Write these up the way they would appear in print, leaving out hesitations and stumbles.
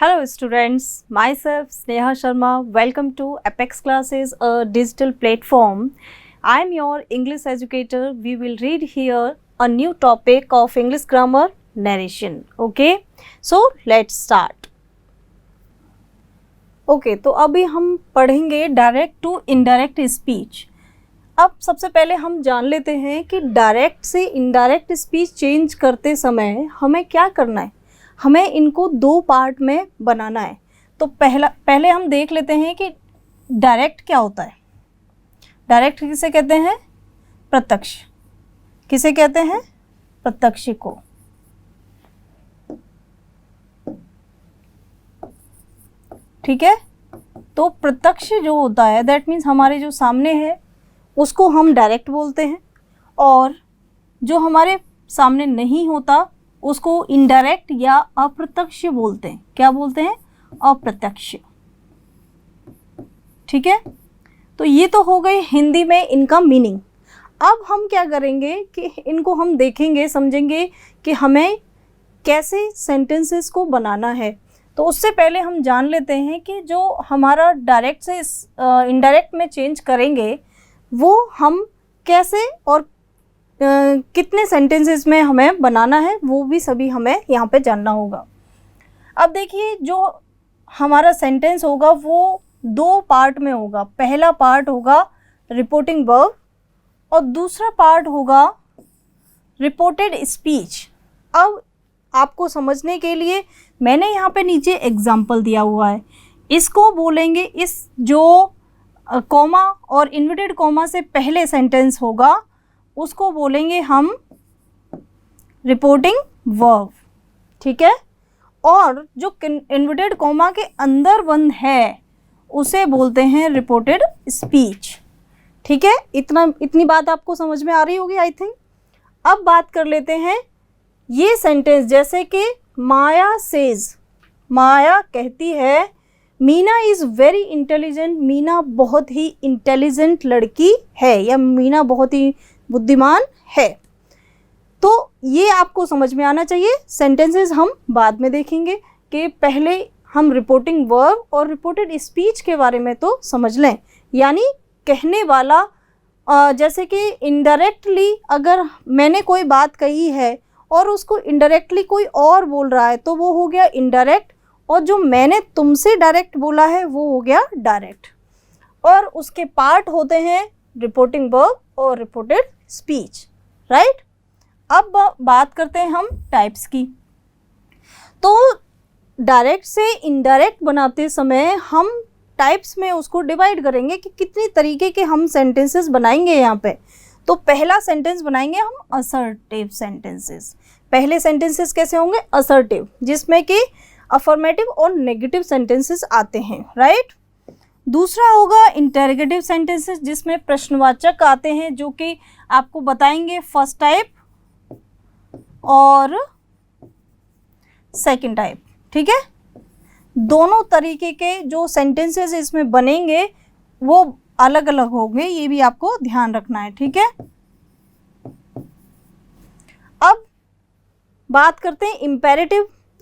Hello students, myself Sneha Sharma. Welcome to Apex Classes, a digital platform. I am your English educator. We will read here a new topic of English grammar narration. Okay, so let's start. Okay, तो अभी हम पढ़ेंगे direct to indirect speech. अब सबसे पहले हम जान लेते हैं कि डायरेक्ट से इनडायरेक्ट स्पीच चेंज करते समय हमें क्या करना है. हमें इनको दो पार्ट में बनाना है. तो पहले हम देख लेते हैं कि डायरेक्ट क्या होता है. डायरेक्ट किसे कहते हैं? प्रत्यक्ष. किसे कहते हैं? प्रत्यक्ष को. ठीक है. तो प्रत्यक्ष जो होता है दैट मीन्स हमारे जो सामने है उसको हम डायरेक्ट बोलते हैं, और जो हमारे सामने नहीं होता उसको इनडायरेक्ट या अप्रत्यक्ष बोलते हैं. क्या बोलते हैं? अप्रत्यक्ष. ठीक है. तो ये तो हो गई हिंदी में इनका मीनिंग. अब हम क्या करेंगे कि इनको हम देखेंगे, समझेंगे कि हमें कैसे सेंटेंसेस को बनाना है. तो उससे पहले हम जान लेते हैं कि जो हमारा डायरेक्ट से इनडायरेक्ट में चेंज करेंगे वो हम कैसे और कितने सेंटेंसेस में हमें बनाना है, वो भी सभी हमें यहाँ पे जानना होगा. अब देखिए, जो हमारा सेंटेंस होगा वो दो पार्ट में होगा. पहला पार्ट होगा रिपोर्टिंग वर्ब और दूसरा पार्ट होगा रिपोर्टेड स्पीच. अब आपको समझने के लिए मैंने यहाँ पे नीचे एग्जाम्पल दिया हुआ है. इसको बोलेंगे, इस जो कॉमा और इन्वर्टेड कॉमा से पहले सेंटेंस होगा उसको बोलेंगे हम रिपोर्टिंग वर्ब. ठीक है. और जो इन्वर्टेड कॉमा के अंदर बंद है उसे बोलते हैं रिपोर्टेड स्पीच. ठीक है. इतनी बात आपको समझ में आ रही होगी आई थिंक. अब बात कर लेते हैं ये सेंटेंस, जैसे कि माया सेज, माया कहती है Meena is very intelligent, Meena बहुत ही इंटेलिजेंट लड़की है, या मीना बहुत ही बुद्धिमान है. तो ये आपको समझ में आना चाहिए. सेंटेंसेस हम बाद में देखेंगे, कि पहले हम रिपोर्टिंग वर्ब और रिपोर्टेड स्पीच के बारे में तो समझ लें. यानी कहने वाला, जैसे कि इनडायरेक्टली अगर मैंने कोई बात कही है और उसको इनडायरेक्टली कोई और बोल रहा है तो वो हो गया इनडायरेक्ट, और जो मैंने तुमसे डायरेक्ट बोला है वो हो गया डायरेक्ट. और उसके पार्ट होते हैं रिपोर्टिंग वर्ब और रिपोर्टेड स्पीच. राइट. अब बात करते हैं हम टाइप्स की. तो डायरेक्ट से इनडायरेक्ट बनाते समय हम टाइप्स में उसको डिवाइड करेंगे कि कितनी तरीके के हम सेंटेंसेस बनाएंगे यहाँ पे. तो पहला सेंटेंस बनाएंगे हम असर्टिव सेंटेंसेस. पहले सेंटेंसेस कैसे होंगे? असर्टिव, जिसमें कि अफर्मेटिव और नेगेटिव सेंटेंसेस आते हैं. राइट. दूसरा होगा इंटरोगेटिव सेंटेंसेस, जिसमें प्रश्नवाचक आते हैं, जो कि आपको बताएंगे फर्स्ट टाइप और सेकंड टाइप. ठीक है. दोनों तरीके के जो सेंटेंसेस इसमें बनेंगे वो अलग अलग होंगे, ये भी आपको ध्यान रखना है. ठीक है. अब बात करते हैं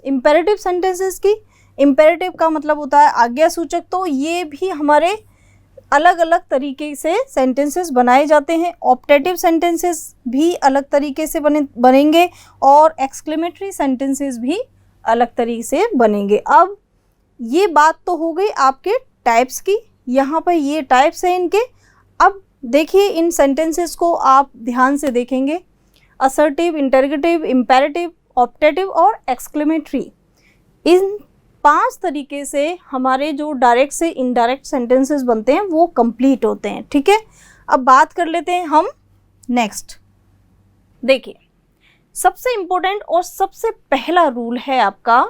इम्पेरेटिव सेंटेंसेस की. इम्पेरेटिव का मतलब होता है आज्ञा सूचक. तो ये भी हमारे अलग अलग तरीके से सेंटेंसेस बनाए जाते हैं. ऑप्टेटिव सेंटेंसेस भी अलग तरीके से बनेंगे और एक्सक्लेमेटरी सेंटेंसेस भी अलग तरीके से बनेंगे. अब ये बात तो हो गई आपके टाइप्स की. यहाँ पर ये टाइप्स हैं इनके. अब देखिए इन सेंटेंसेस को आप ध्यान से देखेंगे. असर्टिव, इंटरोगेटिव, इम्पेरेटिव, ऑप्टेटिव और एक्सक्लेमेटरी, इन 5 तरीके से हमारे जो डायरेक्ट से इनडायरेक्ट सेंटेंसेस बनते हैं वो कंप्लीट होते हैं. ठीक है. अब बात कर लेते हैं हम नेक्स्ट. देखिए, सबसे इम्पोर्टेंट और सबसे पहला रूल है आपका,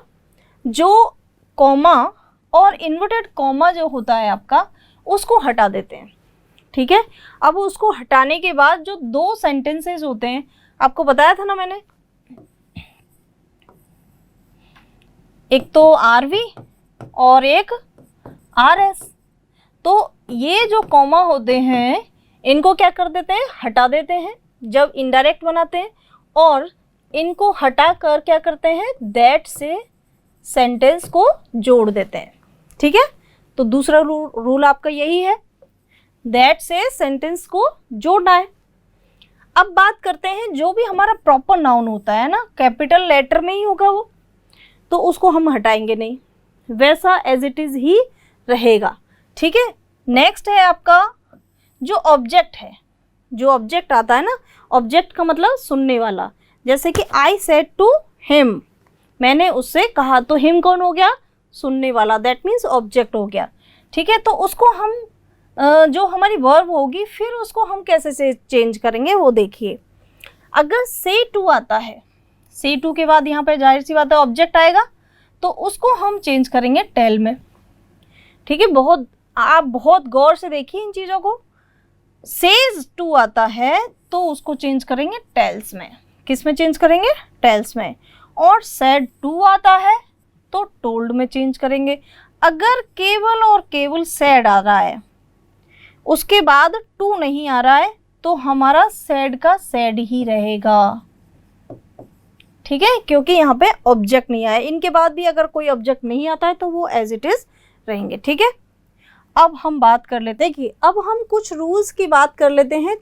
जो कॉमा और इन्वर्टेड कॉमा जो होता है आपका, उसको हटा देते हैं. ठीक है. अब उसको हटाने के बाद जो दो सेंटेंसेस होते हैं, आपको बताया था ना मैंने, एक तो आरवी और एक आरएस. तो ये जो कॉमा होते हैं इनको क्या कर देते हैं? हटा देते हैं जब इनडायरेक्ट बनाते हैं, और इनको हटाकर क्या करते हैं? दैट से सेंटेंस को जोड़ देते हैं। ठीक है, तो दूसरा रूल आपका यही है, दैट से सेंटेंस को जोड़ना है। अब बात करते हैं जो भी हमारा प्रॉपर नाउन होता है ना, कैपिटल लेटर में ही होगा वो, तो उसको हम हटाएंगे नहीं, वैसा एज इट इज ही रहेगा। ठीक है, नेक्स्ट है आपका जो ऑब्जेक्ट है, जो ऑब्जेक्ट आता है ना, ऑब्जेक्ट का मतलब सुनने वाला। जैसे कि आई सेड टू हिम, मैंने उससे कहा, तो हिम कौन हो गया? सुनने वाला, दैट मीन्स ऑब्जेक्ट हो गया। ठीक है, तो उसको हम जो हमारी वर्ब होगी फिर उसको हम कैसे से चेंज करेंगे वो देखिए। अगर से टू आता है, से टू के बाद यहाँ पे जाहिर सी बात है ऑब्जेक्ट आएगा, तो उसको हम चेंज करेंगे टेल में। ठीक है, आप बहुत गौर से देखिए इन चीज़ों को। सेज टू आता है तो उसको चेंज करेंगे टेल्स में। किस में चेंज करेंगे? टेल्स में। और सेड टू आता है तो टोल्ड में चेंज करेंगे। अगर केवल और केवल सेड आ रहा है, उसके बाद टू नहीं आ रहा है, तो हमारा सेड का सेड ही रहेगा। ठीक है, क्योंकि यहाँ पे ऑब्जेक्ट नहीं आया। इनके बाद भी अगर कोई ऑब्जेक्ट नहीं आता है तो वो एज इट इज रहेंगे। ठीक है, अब हम बात कर लेते हैं कि अब हम कुछ रूल्स की बात कर लेते हैं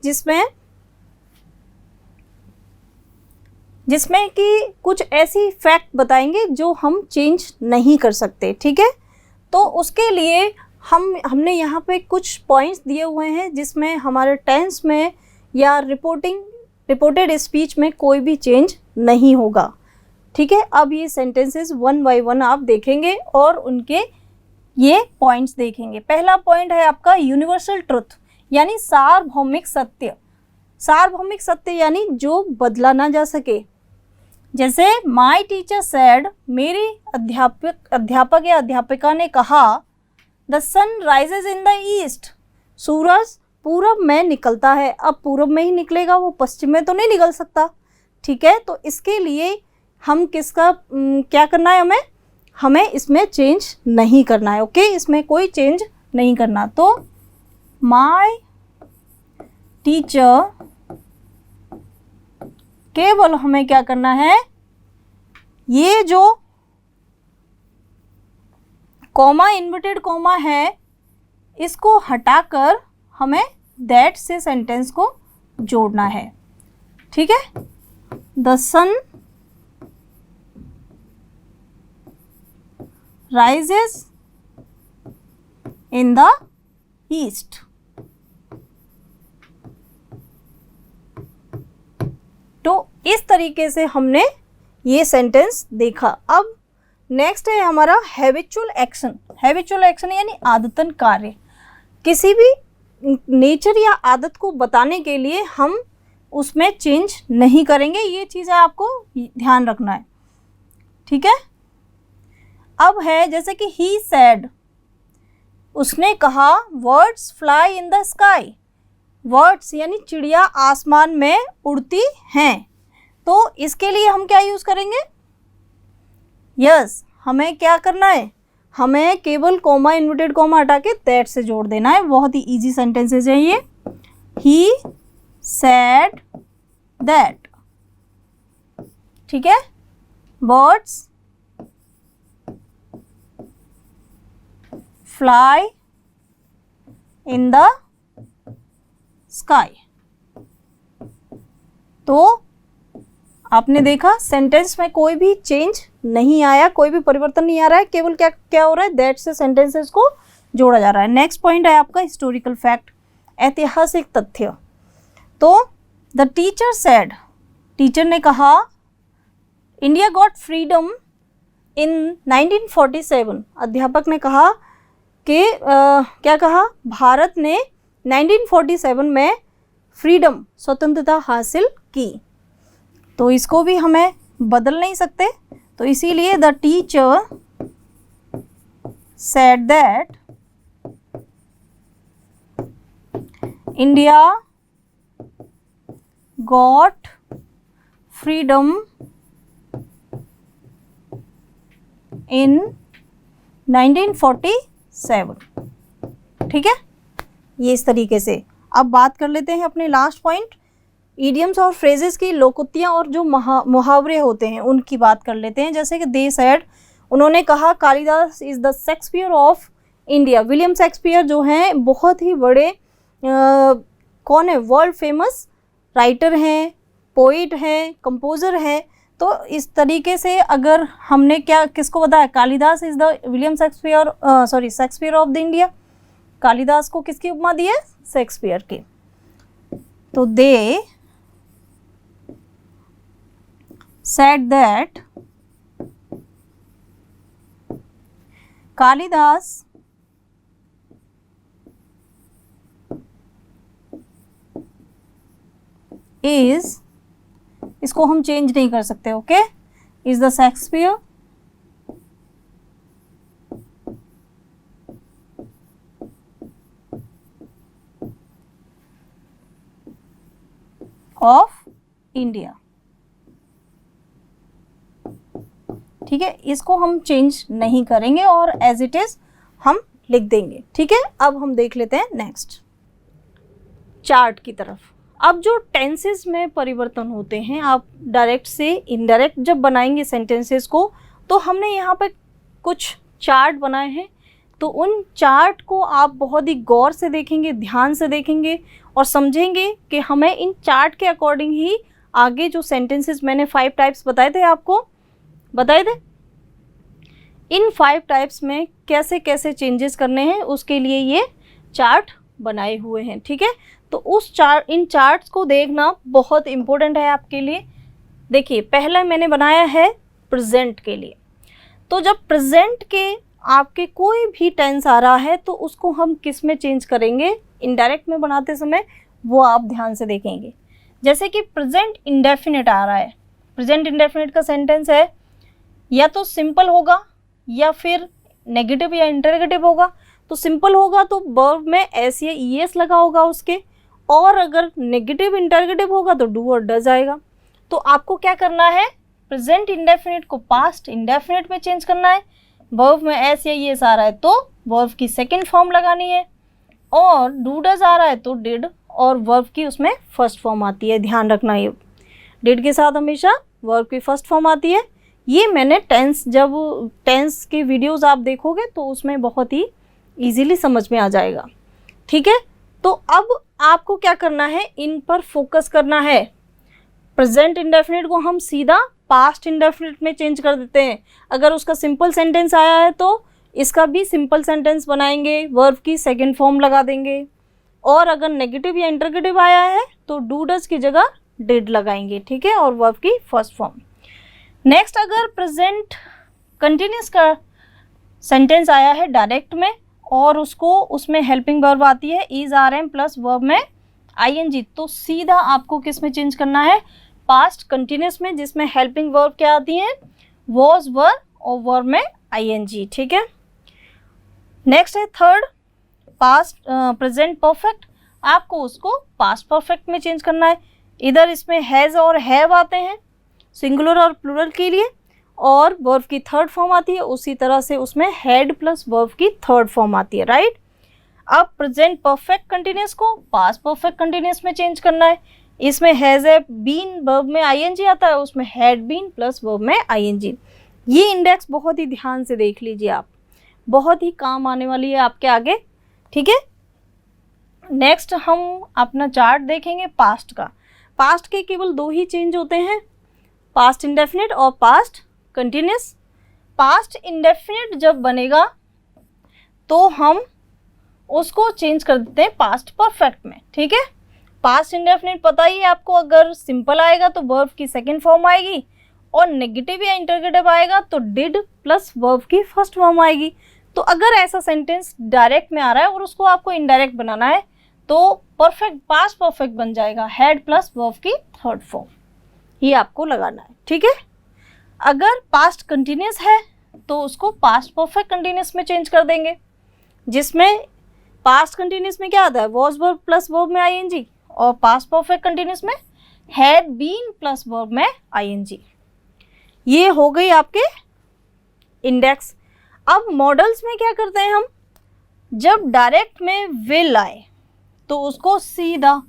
जिसमें कि कुछ ऐसी फैक्ट बताएंगे जो हम चेंज नहीं कर सकते। ठीक है, तो उसके लिए हमने यहाँ पे कुछ पॉइंट्स दिए हुए हैं जिसमें हमारे टेंस में या रिपोर्टेड स्पीच में कोई भी चेंज नहीं होगा। ठीक है, अब ये सेंटेंसेस वन बाय वन आप देखेंगे और उनके ये पॉइंट्स देखेंगे। पहला पॉइंट है आपका यूनिवर्सल ट्रुथ, यानी सार्वभौमिक सत्य। सार्वभौमिक सत्य यानी जो बदला ना जा सके। जैसे माय टीचर सेड, मेरी अध्यापक या अध्यापिका ने कहा, the sun rises in the east, सूरज पूरब में निकलता है। अब पूरब में ही निकलेगा, वो पश्चिम में तो नहीं निकल सकता। ठीक है, तो इसके लिए हम क्या करना है, हमें इसमें चेंज नहीं करना है। ओके, इसमें कोई चेंज नहीं करना। तो माय टीचर, केवल हमें क्या करना है, ये जो कॉमा, इन्वर्टेड कॉमा है, इसको हटाकर हमें दैट से सेंटेंस को जोड़ना है। ठीक है, the sun rises in the east. तो इस तरीके से हमने ये सेंटेंस देखा। अब नेक्स्ट है हमारा हैबिचुअल एक्शन। हैबिचुअल एक्शन यानी आदतन कार्य। किसी भी नेचर या आदत को बताने के लिए हम उसमें चेंज नहीं करेंगे, ये चीज़ें आपको ध्यान रखना है। ठीक है, अब है जैसे कि ही सेड, उसने कहा, words fly in the sky. Words यानी चिड़िया आसमान में उड़ती हैं, तो इसके लिए हम क्या यूज़ करेंगे? यस, हमें क्या करना है, हमें केवल कॉमा, इन्वर्टेड कॉमा हटा के दैट से जोड़ देना है। बहुत ही इजी सेंटेंसेज है ये। He said that. ठीक है, birds fly in the sky. तो आपने देखा सेंटेंस में कोई भी चेंज नहीं आया, कोई भी परिवर्तन नहीं आ रहा है, केवल क्या हो रहा है, दैट से सेंटेंसेस को जोड़ा जा रहा है। नेक्स्ट पॉइंट है आपका हिस्टोरिकल फैक्ट, ऐतिहासिक तथ्य। तो द टीचर सेड, टीचर ने कहा, इंडिया गॉट फ्रीडम इन 1947। अध्यापक ने कहा कि क्या कहा, भारत ने 1947 में फ्रीडम, स्वतंत्रता हासिल की। तो इसको भी हमें बदल नहीं सकते, तो इसीलिए the teacher said that India got freedom इन 1947। ठीक है, ये इस तरीके से। अब बात कर लेते हैं अपने लास्ट पॉइंट, इडियम्स और फ्रेजेस की, लोकोक्तियाँ और जो मुहावरे होते हैं उनकी बात कर लेते हैं। जैसे कि दे सेड, उन्होंने कहा Kalidas is the Shakespeare of India. William Shakespeare जो हैं बहुत ही बड़े कौन है, वर्ल्ड फेमस राइटर हैं, पोइट हैं, कंपोज़र हैं। तो इस तरीके से अगर हमने क्या किसको बताया, Kalidas is the William Shakespeare Shakespeare of the India. Kalidas को किसकी उपमा दी है, शेक्सपियर की। तो they said that Kalidas is, इसको हम चेंज नहीं कर सकते, okay, is the Shakespeare of India. ठीक है, इसको हम चेंज नहीं करेंगे और एज इट इज हम लिख देंगे। ठीक है, अब हम देख लेते हैं नेक्स्ट चार्ट की तरफ। अब जो टेंसेस में परिवर्तन होते हैं, आप डायरेक्ट से इनडायरेक्ट जब बनाएंगे सेंटेंसेस को, तो हमने यहाँ पे कुछ चार्ट बनाए हैं। तो उन चार्ट को आप बहुत ही गौर से देखेंगे, ध्यान से देखेंगे और समझेंगे कि हमें इन चार्ट के अकॉर्डिंग ही आगे जो सेंटेंसेस मैंने 5 टाइप्स बताए थे, आपको बताए थे, इन 5 टाइप्स में कैसे कैसे चेंजेस करने हैं, उसके लिए ये चार्ट बनाए हुए हैं। ठीक है, तो इन चार्ट्स को देखना बहुत इम्पोर्टेंट है आपके लिए। देखिए, पहला मैंने बनाया है प्रेजेंट के लिए। तो जब प्रेजेंट के आपके कोई भी टेंस आ रहा है तो उसको हम किस में चेंज करेंगे, इनडायरेक्ट में बनाते समय, वो आप ध्यान से देखेंगे। जैसे कि प्रेजेंट इंडेफिनिट आ रहा है, प्रेजेंट इंडेफिनिट का सेंटेंस है, या तो सिंपल होगा या फिर नेगेटिव या इंटरोगेटिव होगा। तो सिंपल होगा तो वर्ब में एस या ईएस लगा होगा उसके, और अगर नेगेटिव इंटरोगेटिव होगा तो डू और डज आएगा। तो आपको क्या करना है, प्रेजेंट इंडेफिनिट को पास्ट इंडेफिनिट में चेंज करना है। वर्ब में एस या ईएस आ रहा है तो वर्ब की सेकंड फॉर्म लगानी है, और डू डज आ रहा है तो डिड, और वर्ब की उसमें फर्स्ट फॉर्म आती है। ध्यान रखना, ये डिड के साथ हमेशा वर्ब की फर्स्ट फॉर्म आती है। ये मैंने जब टेंस के वीडियोस आप देखोगे तो उसमें बहुत ही इजीली समझ में आ जाएगा। ठीक है, तो अब आपको क्या करना है, इन पर फोकस करना है। प्रेजेंट इंडेफिनिट को हम सीधा पास्ट इंडेफिनिट में चेंज कर देते हैं। अगर उसका सिंपल सेंटेंस आया है तो इसका भी सिंपल सेंटेंस बनाएंगे, वर्ब की सेकंड फॉर्म लगा देंगे, और अगर नेगेटिव या इंटरोगेटिव आया है तो डू डज की जगह डिड लगाएंगे। ठीक है, और वर्ब की फर्स्ट फॉर्म। नेक्स्ट, अगर प्रेजेंट कंटिन्यूस का सेंटेंस आया है डायरेक्ट में और उसमें हेल्पिंग वर्ब आती है is are am plus verb में आईएनजी, तो सीधा आपको किस में चेंज करना है, पास्ट कंटिन्यूस में, जिसमें हेल्पिंग वर्ब क्या आती है, वॉज, वर, और वर्ब में आईएनजी। ठीक है, नेक्स्ट है थर्ड, पास्ट प्रेजेंट परफेक्ट। आपको उसको पास्ट परफेक्ट में चेंज करना है। इधर इसमें हैज़ और हैव आते हैं सिंगुलर और प्लूरल के लिए, और वर्ब की थर्ड फॉर्म आती है, उसी तरह से उसमें हैड प्लस वर्ब की थर्ड फॉर्म आती है, राइट। अब प्रेजेंट परफेक्ट कंटिन्यूस को पास्ट परफेक्ट कंटिन्यूस में चेंज करना है। इसमें हैज़ ए बीन वर्ब में आईएनजी आता है, उसमें हैड बीन प्लस वर्ब में आईएनजी। ये इंडेक्स बहुत ही ध्यान से देख लीजिए आप, बहुत ही काम आने वाली है आपके आगे। ठीक है, नेक्स्ट हम अपना चार्ट देखेंगे पास्ट का। पास्ट के केवल 2 ही चेंज होते हैं, पास्ट इंडेफिनिट और पास्ट कंटिन्यूस। पास्ट इंडेफिनिट जब बनेगा तो हम उसको चेंज कर देते हैं पास्ट परफेक्ट में। ठीक है, पास्ट इंडेफिनिट पता ही है आपको, अगर सिंपल आएगा तो वर्ब की सेकंड फॉर्म आएगी, और नेगेटिव या इंटरोगेटिव आएगा तो डिड प्लस वर्ब की फर्स्ट फॉर्म आएगी। तो अगर ऐसा सेंटेंस डायरेक्ट में आ रहा है और उसको आपको इनडायरेक्ट बनाना है तो परफेक्ट पास्ट परफेक्ट बन जाएगा, हैड प्लस वर्ब की थर्ड फॉर्म, ये आपको लगाना है। ठीक है, अगर पास्ट कंटिन्यूस है तो उसको पास्ट परफेक्ट कंटिन्यूस में चेंज कर देंगे, जिसमें पास्ट कंटिन्यूस में क्या आता है, वॉज वर्ब प्लस वर्ब में आईएनजी, और पास्ट परफेक्ट कंटिन्यूस में हैड बीन प्लस वर्ब में आईएनजी। ये हो गई आपके इंडेक्स। अब मॉडल्स में क्या करते हैं हम, जब डायरेक्ट में विल आए तो उसको सीधा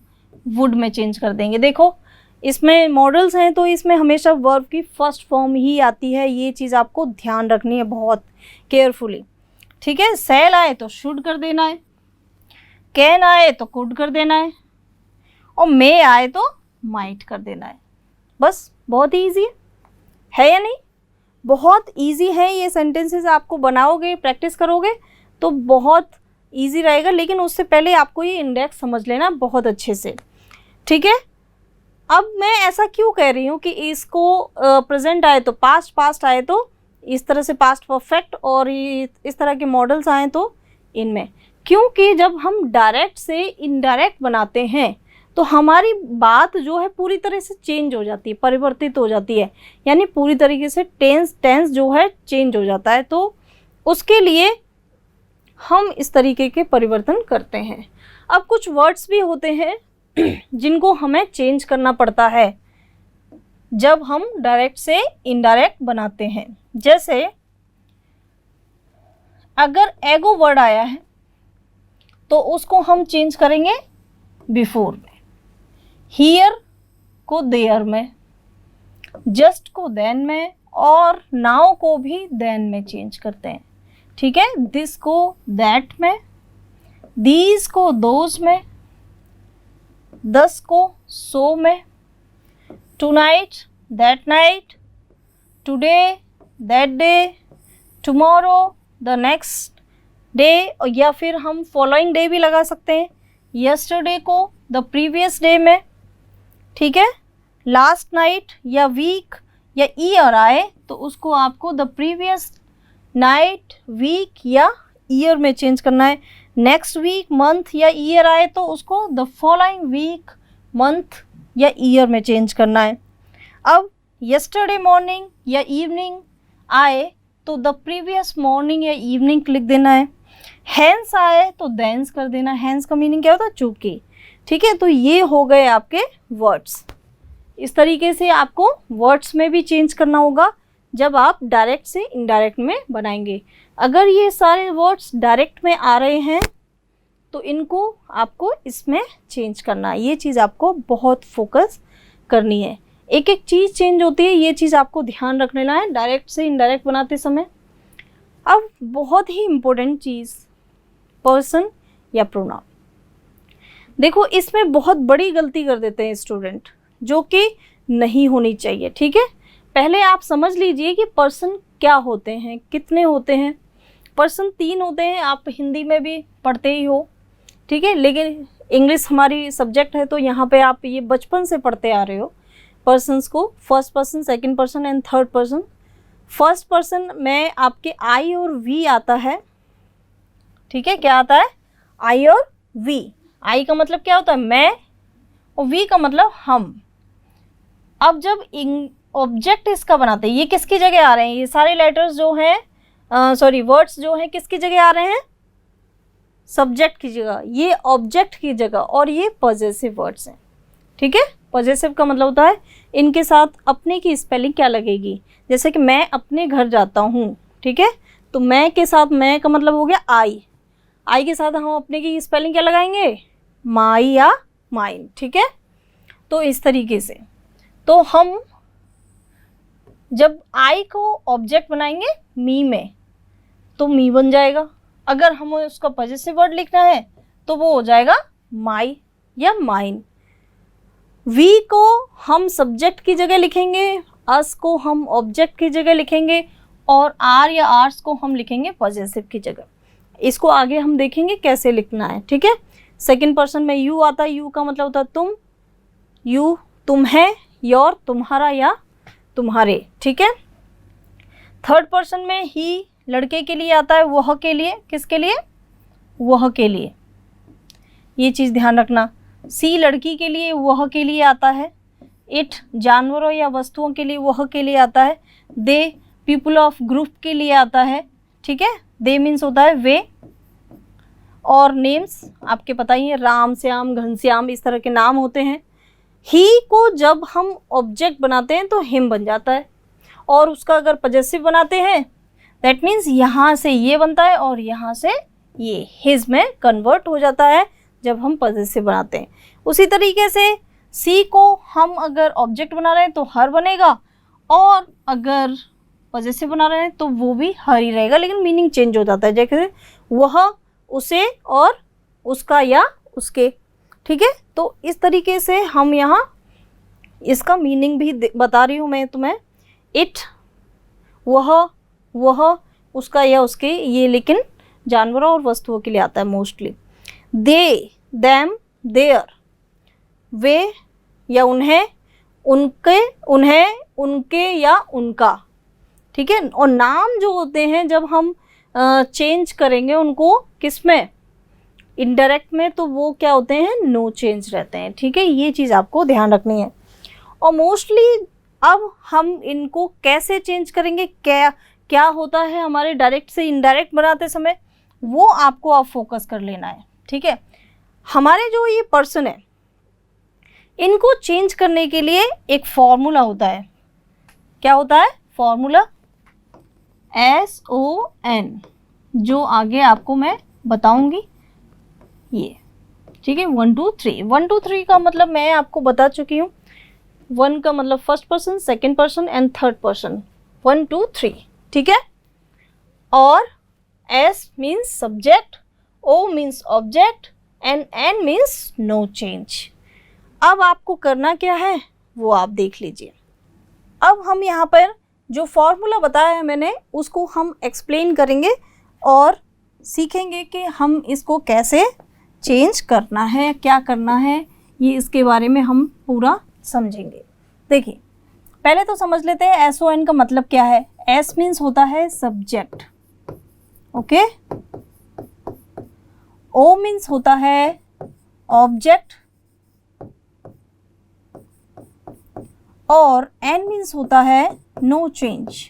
वुड में चेंज कर देंगे। देखो, इसमें मॉडल्स हैं तो इसमें हमेशा वर्ब की फर्स्ट फॉर्म ही आती है, ये चीज़ आपको ध्यान रखनी है बहुत केयरफुली, ठीक है। शैल आए तो शुड कर देना है, कैन आए तो कुड कर देना है, और मे आए तो माइट कर देना है। बस बहुत ही ईजी है या नहीं? बहुत ईजी है ये सेंटेंसेस, आपको बनाओगे प्रैक्टिस करोगे तो बहुत ईजी रहेगा, लेकिन उससे पहले आपको ये इंडेक्स समझ लेना बहुत अच्छे से, ठीक है। अब मैं ऐसा क्यों कह रही हूँ कि इसको प्रेजेंट आए तो पास्ट, पास्ट आए तो इस तरह से पास्ट परफेक्ट, और इस तरह के मॉडल्स आए तो इनमें, क्योंकि जब हम डायरेक्ट से इनडायरेक्ट बनाते हैं तो हमारी बात जो है पूरी तरह से चेंज हो जाती है, परिवर्तित हो जाती है, यानी पूरी तरीके से टेंस जो है चेंज हो जाता है। तो उसके लिए हम इस तरीके के परिवर्तन करते हैं। अब कुछ वर्ड्स भी होते हैं जिनको हमें चेंज करना पड़ता है जब हम डायरेक्ट से इनडायरेक्ट बनाते हैं। जैसे अगर एगो वर्ड आया है तो उसको हम चेंज करेंगे बिफोर में, हियर को देयर में, जस्ट को देन में, और नाउ को भी देन में चेंज करते हैं, ठीक है। दिस को दैट में, दीज को दोज में, दस को सो में, tonight that night, today that day, tomorrow the next day, या फिर हम फॉलोइंग डे भी लगा सकते हैं, यस्टरडे को द प्रीवियस डे में, ठीक है। लास्ट नाइट या वीक या ईयर आए तो उसको आपको द प्रीवियस नाइट, वीक या ईयर में चेंज करना है। नेक्स्ट वीक, मंथ या ईयर आए तो उसको द फॉलोइंग वीक, मंथ या ईयर में चेंज करना है। अब यस्टरडे मॉर्निंग या इवनिंग आए तो द प्रीवियस मॉर्निंग या इवनिंग लिख देना है। हैंस आए तो देंस कर देना। हैंस का मीनिंग क्या होता है? चूंकि, ठीक है। तो ये हो गए आपके वर्ड्स। इस तरीके से आपको वर्ड्स में भी चेंज करना होगा जब आप डायरेक्ट से इनडायरेक्ट में बनाएंगे। अगर ये सारे वर्ड्स डायरेक्ट में आ रहे हैं तो इनको आपको इसमें चेंज करना है। ये चीज़ आपको बहुत फोकस करनी है। एक एक चीज़ चेंज होती है, ये चीज़ आपको ध्यान रख लेना है डायरेक्ट से इनडायरेक्ट बनाते समय। अब बहुत ही इम्पोर्टेंट चीज़, पर्सन या प्रोनाउन। देखो, इसमें बहुत बड़ी गलती कर देते हैं स्टूडेंट, जो कि नहीं होनी चाहिए, ठीक है। पहले आप समझ लीजिए कि पर्सन क्या होते हैं, कितने होते हैं। पर्सन 3 होते हैं, आप हिंदी में भी पढ़ते ही हो, ठीक है। लेकिन इंग्लिश हमारी सब्जेक्ट है तो यहाँ पे आप ये बचपन से पढ़ते आ रहे हो पर्सन्स को, first person, second person and third person. First person में आपके आई और वी आता है, ठीक है। क्या आता है? आई और वी। आई का मतलब क्या होता है? मैं, और वी का मतलब हम। अब जब ऑब्जेक्ट इसका बनाते हैं, ये किसकी जगह आ रहे हैं? ये सारे लेटर्स जो हैं, वर्ड्स जो हैं, किसकी जगह आ रहे हैं? सब्जेक्ट की जगह, ये ऑब्जेक्ट की जगह, और ये पॉजेसिव वर्ड्स हैं, ठीक है। पॉजेसिव का मतलब होता है इनके साथ अपने की स्पेलिंग क्या लगेगी। जैसे कि मैं अपने घर जाता हूँ, ठीक है, तो मैं के साथ मैं का मतलब हो गया आई। आई के साथ हम अपने की स्पेलिंग क्या लगाएंगे? माई या माइन, ठीक है। तो इस तरीके से तो हम जब आई को ऑब्जेक्ट बनाएंगे मी में तो मी बन जाएगा। अगर हमें उसका पॉजेसिव वर्ड लिखना है तो वो हो जाएगा माई या माइन। वी को हम सब्जेक्ट की जगह लिखेंगे, अस को हम ऑब्जेक्ट की जगह लिखेंगे, और आर या आर्स को हम लिखेंगे पॉजेसिव की जगह। इसको आगे हम देखेंगे कैसे लिखना है, ठीक है। सेकंड पर्सन में यू आता है। यू का मतलब होता है तुम, यू तुम है, योर तुम्हारा या तुम्हारे, ठीक है। थर्ड पर्सन में ही लड़के के लिए आता है, वह के लिए। किसके लिए? वह के लिए। ये चीज़ ध्यान रखना। सी लड़की के लिए, वह के लिए आता है। इट जानवरों या वस्तुओं के लिए, वह के लिए आता है। दे पीपल ऑफ ग्रुप के लिए आता है, ठीक है। दे मीन्स होता है वे। और नेम्स आपके पता ही है, राम, श्याम, घनश्याम, इस तरह के नाम होते हैं। ही को जब हम ऑब्जेक्ट बनाते हैं तो हिम बन जाता है, और उसका अगर पॉजेसिव बनाते हैं दैट मीन्स यहाँ से ये बनता है और यहाँ से ये हिज में कन्वर्ट हो जाता है जब हम पॉजेसिव बनाते हैं। उसी तरीके से सी को हम अगर ऑब्जेक्ट बना रहे हैं तो हर बनेगा, और अगर पॉजेसिव बना रहे हैं तो वो भी हर ही रहेगा, लेकिन मीनिंग चेंज हो जाता है, जैसे वह, उसे और उसका या उसके। ठीक है, तो इस तरीके से हम यहाँ इसका मीनिंग भी बता रही हूँ मैं तुम्हें। इट, वह, उसका या उसके, ये लेकिन जानवरों और वस्तुओं के लिए आता है मोस्टली। दे, देम, देयर, वे या उन्हें, उनके, उन्हें, उनके या उनका। ठीक है, और नाम जो होते हैं जब हम चेंज करेंगे उनको किस में, इनडायरेक्ट में, तो वो क्या होते हैं, नो चेंज रहते हैं। ठीक है, ये चीज़ आपको ध्यान रखनी है। और मोस्टली अब हम इनको कैसे चेंज करेंगे, क्या होता है हमारे डायरेक्ट से इनडायरेक्ट बनाते समय, वो आपको अब फोकस कर लेना है। ठीक है, हमारे जो ये पर्सन है इनको चेंज करने के लिए एक फॉर्मूला होता है। क्या होता है फॉर्मूला? SON, जो आगे आपको मैं बताऊंगी ये। ठीक है, 1 2 3, 1 2 3 का मतलब मैं आपको बता चुकी हूँ। 1 का मतलब first person, second person and third person, 1 2 3। ठीक है, और S means subject, O means object and N means no change. अब आपको करना क्या है वो आप देख लीजिए। अब हम यहाँ पर जो फॉर्मूला बताया है मैंने उसको हम एक्सप्लेन करेंगे और सीखेंगे कि हम इसको कैसे चेंज करना है, क्या करना है, ये इसके बारे में हम पूरा समझेंगे। देखिए, पहले तो समझ लेते हैं SON का मतलब क्या है। S मीन्स होता है सब्जेक्ट, ओके। O मीन्स होता है ऑब्जेक्ट, और N मीन्स होता है नो चेंज।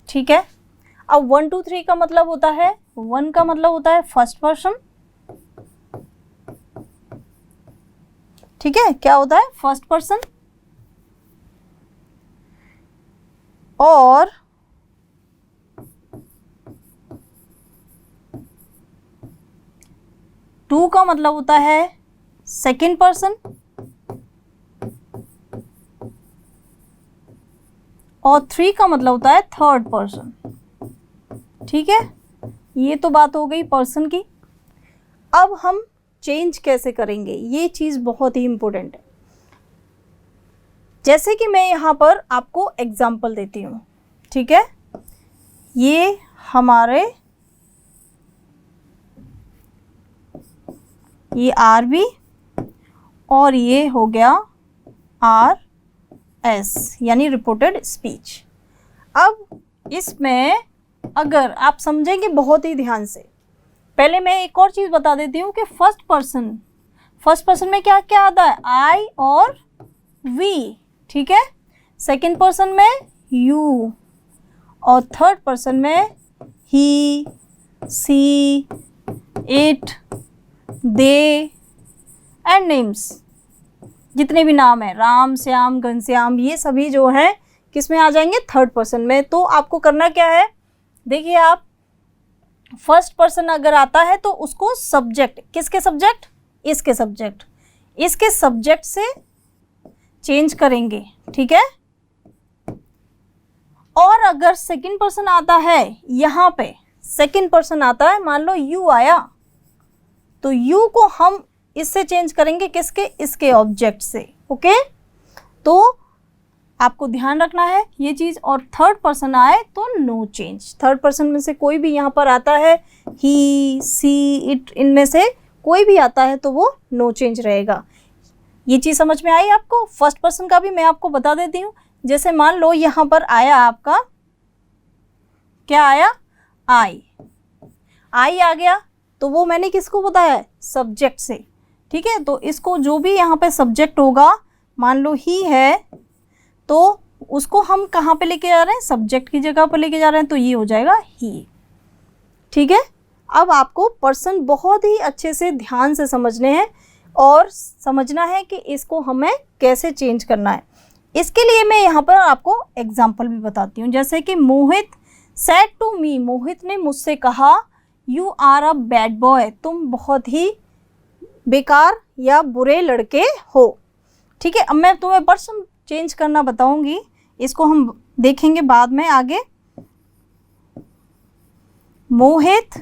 ठीक है, अब 1 2 3 का मतलब होता है, 1 का मतलब होता है फर्स्ट पर्सन। ठीक है, क्या होता है फर्स्ट पर्सन, और टू का मतलब होता है सेकंड पर्सन, और 3 का मतलब होता है थर्ड पर्सन। ठीक है, ये तो बात हो गई पर्सन की। अब हम चेंज कैसे करेंगे, ये चीज़ बहुत ही इम्पोर्टेंट है। जैसे कि मैं यहाँ पर आपको एग्जाम्पल देती हूँ। ठीक है, ये हमारे ये RB और ये हो गया RS यानी रिपोर्टेड स्पीच। अब इसमें अगर आप समझेंगे बहुत ही ध्यान से, पहले मैं एक और चीज़ बता देती हूँ कि फर्स्ट पर्सन में क्या क्या आता है, I और V। ठीक है, सेकंड पर्सन में you, और थर्ड पर्सन में he, she, it, they and names. जितने भी नाम हैं, राम, श्याम, घनश्याम, ये सभी जो हैं किस में आ जाएंगे, थर्ड पर्सन में। तो आपको करना क्या है, देखिए आप फर्स्ट पर्सन अगर आता है तो उसको सब्जेक्ट, किसके सब्जेक्ट, इसके सब्जेक्ट से चेंज करेंगे। ठीक है, और अगर सेकंड पर्सन आता है, यहाँ पे सेकंड पर्सन आता है, मान लो यू आया, तो यू को हम इससे चेंज करेंगे, किसके, इसके ऑब्जेक्ट से। ओके, तो आपको ध्यान रखना है ये चीज़। और थर्ड पर्सन आए तो नो चेंज। थर्ड पर्सन में से कोई भी यहाँ पर आता है, ही, सी, इट, इनमें से कोई भी आता है तो वो नो चेंज रहेगा। ये चीज़ समझ में आई आपको? फर्स्ट पर्सन का भी मैं आपको बता देती हूँ। जैसे मान लो यहाँ पर आया आपका, क्या आया, आई आ गया, तो वो मैंने किसको बताया है, सब्जेक्ट से। ठीक है, तो इसको जो भी यहाँ पे सब्जेक्ट होगा, मान लो ही है, तो उसको हम कहाँ पे लेके जा रहे हैं, सब्जेक्ट की जगह पर लेके जा रहे हैं, तो ये हो जाएगा ही। ठीक है, अब आपको पर्सन बहुत ही अच्छे से ध्यान से समझने हैं और समझना है कि इसको हमें कैसे चेंज करना है। इसके लिए मैं यहाँ पर आपको एग्जाम्पल भी बताती हूँ। जैसे कि मोहित सेड टू मी, मोहित ने मुझसे कहा, you are a bad boy, तुम बहुत ही बेकार या बुरे लड़के हो। ठीक है, अब मैं तुम्हें पर्सन चेंज करना बताऊंगी, इसको हम देखेंगे बाद में आगे। मोहित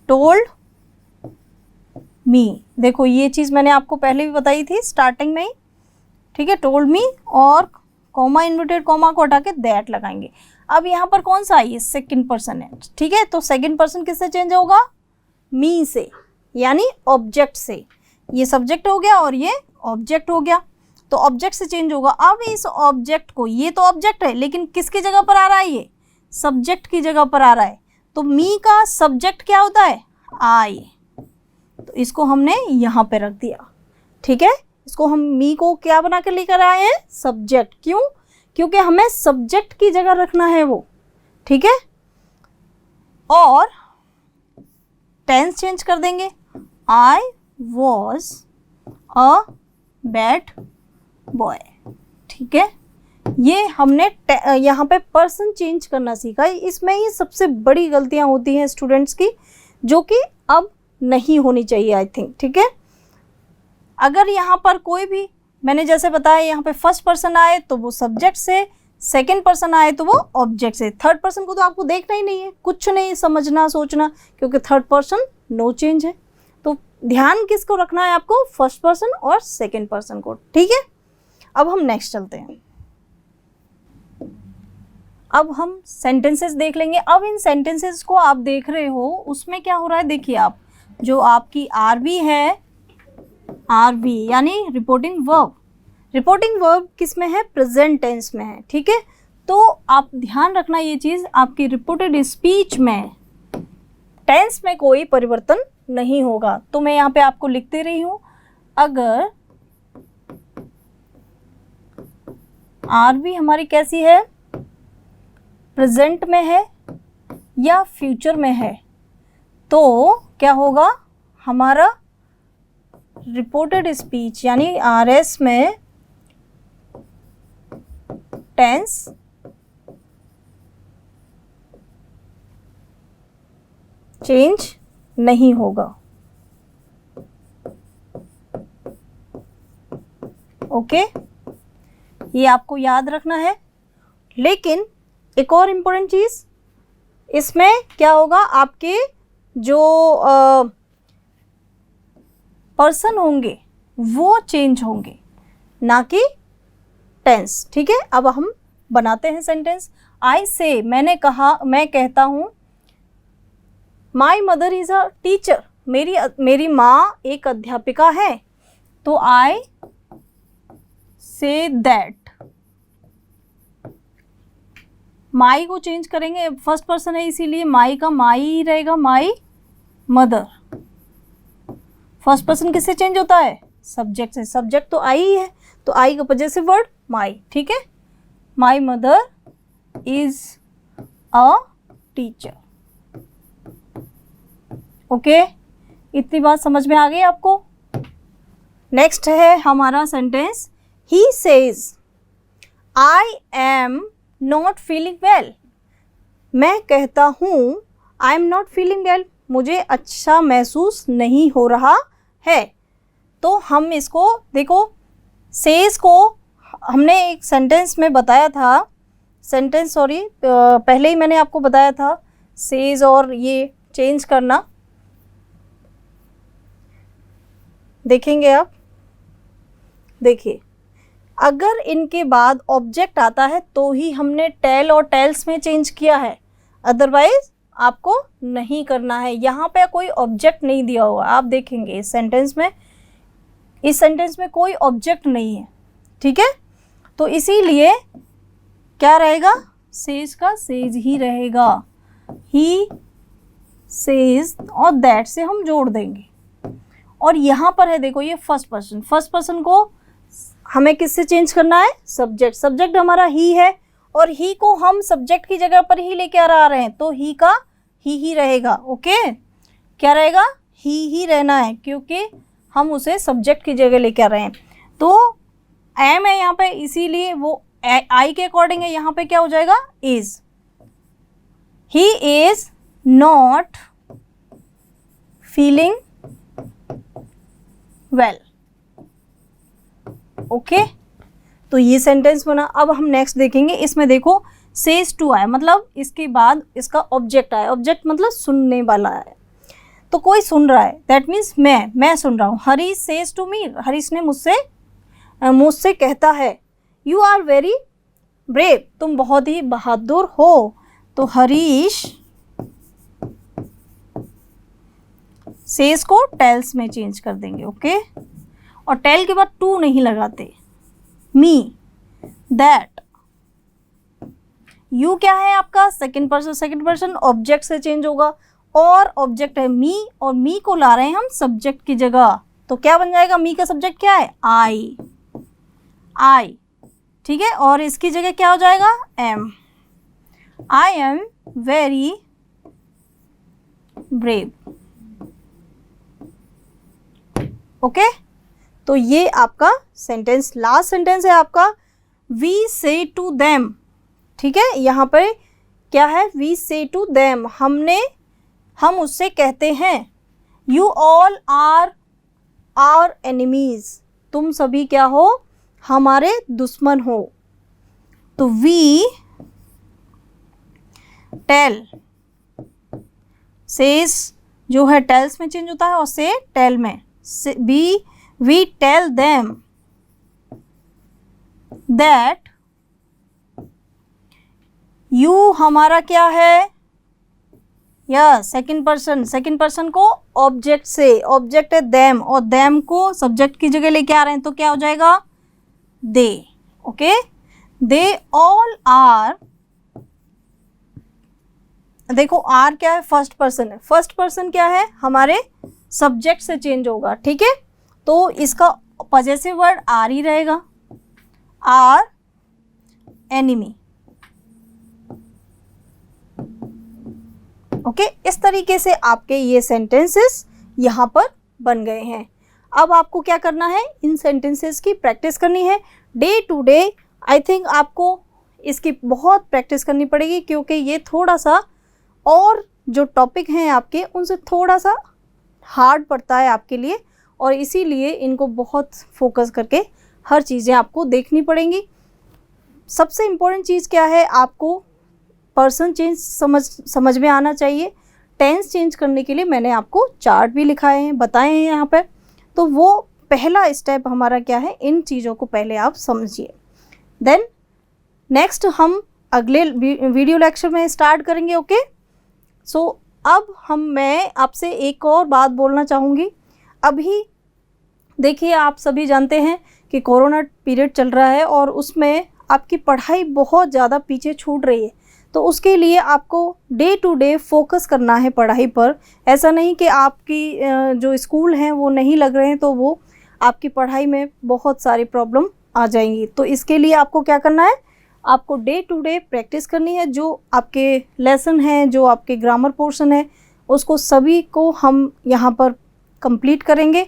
टोल्ड मी, देखो ये चीज मैंने आपको पहले भी बताई थी स्टार्टिंग में ही। ठीक है, टोल्ड मी और कॉमा, इन्वर्टेड कॉमा को हटा के दैट लगाएंगे। अब यहाँ पर कौन सा है, सेकंड पर्सन है। ठीक है, तो सेकंड पर्सन किससे चेंज होगा, मी से, यानी ऑब्जेक्ट से। ये सब्जेक्ट हो गया और ये ऑब्जेक्ट हो गया, तो ऑब्जेक्ट से चेंज होगा। अब इस ऑब्जेक्ट को, ये तो ऑब्जेक्ट है लेकिन किसकी जगह पर आ रहा है, ये सब्जेक्ट की जगह पर आ रहा है। तो मी का सब्जेक्ट क्या होता है, आई, तो इसको हमने यहाँ पे रख दिया। ठीक है, इसको हम मी को क्या बना कर लेकर आए हैं, सब्जेक्ट। क्यों, क्योंकि हमें सब्जेक्ट की जगह रखना है वो। ठीक है, और टेंस चेंज कर देंगे, I was a bad boy. ठीक है, ये हमने यहाँ पे पर्सन चेंज करना सीखा। इसमें ही सबसे बड़ी गलतियां होती हैं स्टूडेंट्स की, जो कि अब नहीं होनी चाहिए आई थिंक। ठीक है, अगर यहाँ पर कोई भी, मैंने जैसे बताया यहाँ पे फर्स्ट पर्सन आए तो वो सब्जेक्ट से, सेकंड पर्सन आए तो वो ऑब्जेक्ट से। थर्ड पर्सन को तो आपको देखना ही नहीं है, कुछ नहीं समझना सोचना, क्योंकि थर्ड पर्सन नो चेंज है। तो ध्यान किसको रखना है आपको, फर्स्ट पर्सन और सेकंड पर्सन को। ठीक है, अब हम नेक्स्ट चलते हैं। अब हम सेंटेंसेस देख लेंगे। अब इन सेंटेंसेस को आप देख रहे हो, उसमें क्या हो रहा है, देखिए आप, जो आपकी आरबी है, आरबी यानी रिपोर्टिंग वर्ब। रिपोर्टिंग वर्ब किस में है, प्रेजेंट टेंस में है। ठीक है, तो आप ध्यान रखना ये चीज, आपकी रिपोर्टेड स्पीच में टेंस में कोई परिवर्तन नहीं होगा। तो मैं यहाँ पे आपको लिखते रही हूँ, अगर आरबी हमारी कैसी है, प्रेजेंट में है या फ्यूचर में है, तो क्या होगा, हमारा रिपोर्टेड स्पीच यानी आरएस में टेंस चेंज नहीं होगा। ओके, ये आपको याद रखना है। लेकिन एक और इम्पोर्टेंट चीज, इसमें क्या होगा, आपके जो पर्सन होंगे वो चेंज होंगे, ना कि टेंस। ठीक है, अब हम बनाते हैं सेंटेंस। आई से, मैंने कहा, मैं कहता हूँ। My mother is a teacher, मेरी माँ एक अध्यापिका है। तो आई से दैट, माई को चेंज करेंगे, फर्स्ट पर्सन है इसीलिए माई का माई ही रहेगा, माई मदर। फर्स्ट पर्सन किससे चेंज होता है, सब्जेक्ट से। सब्जेक्ट तो आई ही है, तो आई का पॉजेसिव वर्ड माई। ठीक है, my mother is a teacher. Okay, इतनी बात समझ में आ गई आपको। नेक्स्ट है हमारा sentence, he says I am not feeling well. मैं कहता हूँ I am not feeling well, मुझे अच्छा महसूस नहीं हो रहा है। तो हम इसको देखो, सेज को हमने एक सेंटेंस में बताया था, पहले ही मैंने आपको बताया था सेज और ये चेंज करना। देखेंगे आप, देखिए, अगर इनके बाद ऑब्जेक्ट आता है तो ही हमने टेल और टेल्स में चेंज किया है, अदरवाइज आपको नहीं करना है। यहाँ पे कोई ऑब्जेक्ट नहीं दिया हुआ, आप देखेंगे इस सेंटेंस में कोई ऑब्जेक्ट नहीं है। ठीक है, तो इसीलिए क्या रहेगा, सेज का सेज ही रहेगा। ही सेज और दैट से हम जोड़ देंगे। और यहाँ पर है देखो, ये फर्स्ट पर्सन को हमें किससे चेंज करना है, सब्जेक्ट हमारा ही है, और ही को हम सब्जेक्ट की जगह पर ही लेके आ रहे हैं, तो ही का ही रहेगा। ओके, क्या रहेगा, ही रहना है, क्योंकि हम उसे सब्जेक्ट की जगह लेके आ रहे हैं। तो एम है यहाँ पे, इसीलिए वो आई के अकॉर्डिंग है, यहाँ पे क्या हो जाएगा, is. He is not feeling well. Okay, तो ये सेंटेंस बना। अब हम नेक्स्ट देखेंगे, इसमें देखो सेज टू आया, मतलब इसके बाद इसका ऑब्जेक्ट आया। ऑब्जेक्ट मतलब सुनने वाला है, तो कोई सुन रहा है, दैट मीन्स मैं सुन रहा हूँ। Harish says to me, Harish ने मुझसे कहता है, यू आर वेरी ब्रेव, तुम बहुत ही बहादुर हो। तो हरीश सेज को टेल्स में चेंज कर देंगे। ओके, और टेल के बाद टू नहीं लगाते, मी, दैट। यू क्या है आपका सेकंड पर्सन ऑब्जेक्ट से चेंज होगा, और ऑब्जेक्ट है मी, और मी को ला रहे हैं हम सब्जेक्ट की जगह, तो क्या बन जाएगा, मी का सब्जेक्ट क्या है, आई। ठीक है, और इसकी जगह क्या हो जाएगा, am. I am very brave. Okay, तो ये आपका सेंटेंस, लास्ट सेंटेंस है आपका, वी से टू देम। ठीक है, यहाँ पर क्या है, वी से टू देम, हम उससे कहते हैं, you all are our enemies, तुम सभी क्या हो, हमारे दुश्मन हो। तो वी टेल, सेज जो है टेल्स में चेंज होता है, और से टेल में, we tell them that you हमारा क्या है, यस सेकंड पर्सन को ऑब्जेक्ट से, ऑब्जेक्ट है देम, और देम को सब्जेक्ट की जगह लेके आ रहे हैं, तो क्या हो जाएगा, दे। ओके, दे ऑल आर, देखो आर क्या है, फर्स्ट पर्सन है, फर्स्ट पर्सन क्या है, हमारे सब्जेक्ट से चेंज होगा। ठीक है, तो इसका पॉजेसिव वर्ड आर ही रहेगा, आर एनिमी। ओके, इस तरीके से आपके ये सेंटेंसेस यहाँ पर बन गए हैं। अब आपको क्या करना है, इन सेंटेंसेस की प्रैक्टिस करनी है day to day. I think आपको इसकी बहुत प्रैक्टिस करनी पड़ेगी, क्योंकि ये थोड़ा सा, और जो टॉपिक हैं आपके उनसे थोड़ा सा हार्ड पड़ता है आपके लिए, और इसीलिए इनको बहुत फोकस करके हर चीज़ें आपको देखनी पड़ेंगी। सबसे इम्पोर्टेंट चीज़ क्या है, आपको पर्सन चेंज समझ में आना चाहिए। टेंस चेंज करने के लिए मैंने आपको चार्ट भी लिखाए हैं, बताए हैं यहाँ पर, तो वो पहला स्टेप हमारा क्या है, इन चीज़ों को पहले आप समझिए। देन नेक्स्ट हम अगले वीडियो लेक्चर में स्टार्ट करेंगे। ओके, सो अब मैं आपसे एक और बात बोलना चाहूँगी। अभी देखिए, आप सभी जानते हैं कि कोरोना पीरियड चल रहा है, और उसमें आपकी पढ़ाई बहुत ज़्यादा पीछे छूट रही है, तो उसके लिए आपको डे टू डे फोकस करना है पढ़ाई पर। ऐसा नहीं कि आपकी जो स्कूल हैं वो नहीं लग रहे हैं, तो वो आपकी पढ़ाई में बहुत सारी प्रॉब्लम आ जाएंगी। तो इसके लिए आपको क्या करना है, आपको डे टू डे प्रैक्टिस करनी है। जो आपके लेसन हैं, जो आपके ग्रामर पोर्शन है, उसको सभी को हम यहाँ पर कंप्लीट करेंगे,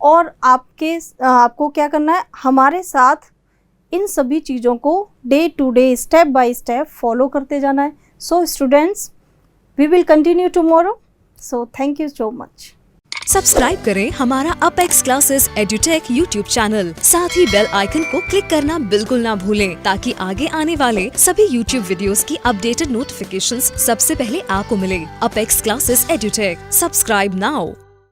और आपको क्या करना है, हमारे साथ इन सभी चीज़ों को day to day step by step follow करते जाना है। So students, we will continue tomorrow. So thank you so much. Subscribe करें हमारा Apex classes Edutech YouTube channel, साथ ही बेल आइकन को क्लिक करना बिल्कुल ना भूलें, ताकि आगे आने वाले सभी यूट्यूब वीडियोस की अपडेटेड नोटिफिकेशंस सबसे पहले आपको मिले। Apex classes Edutech, subscribe now.